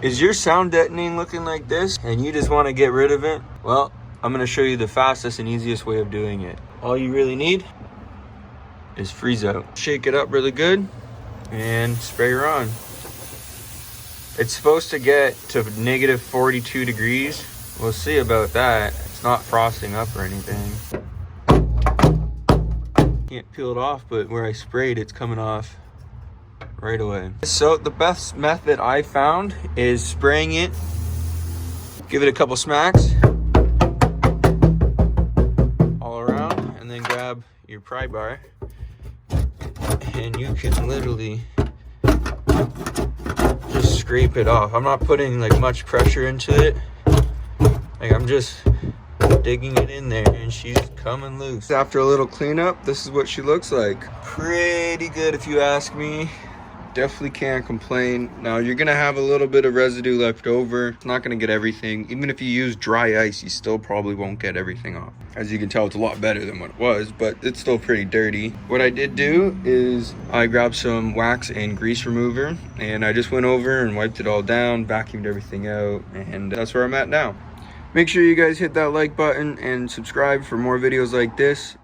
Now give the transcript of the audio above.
Is your sound deadening looking like this and you just want to get rid of it? Well, I'm going to show you the fastest and easiest way of doing it. All you really need is freeze out. Shake it up really good and spray her on. It's supposed to get to negative 42 degrees. We'll see about that. It's not frosting up or anything. Can't peel it off, but where I sprayed, it's coming off right away. So the best method I found is spraying it, give it a couple smacks all around, and then grab your pry bar and you can literally just scrape it off. I'm not putting like much pressure into it. Like I'm just digging it in there and she's coming loose. After a little cleanup, this is what she looks like. Pretty good if you ask me. Definitely can't complain. Now you're gonna have a little bit of residue left over. It's not gonna get everything. Even if you use dry ice, you still probably won't get everything off. As you can tell, it's a lot better than what it was, but it's still pretty dirty. What I did do is I grabbed some wax and grease remover and I just went over and wiped it all down, vacuumed everything out, and that's where I'm at now. Make sure you guys hit that like button and subscribe for more videos like this.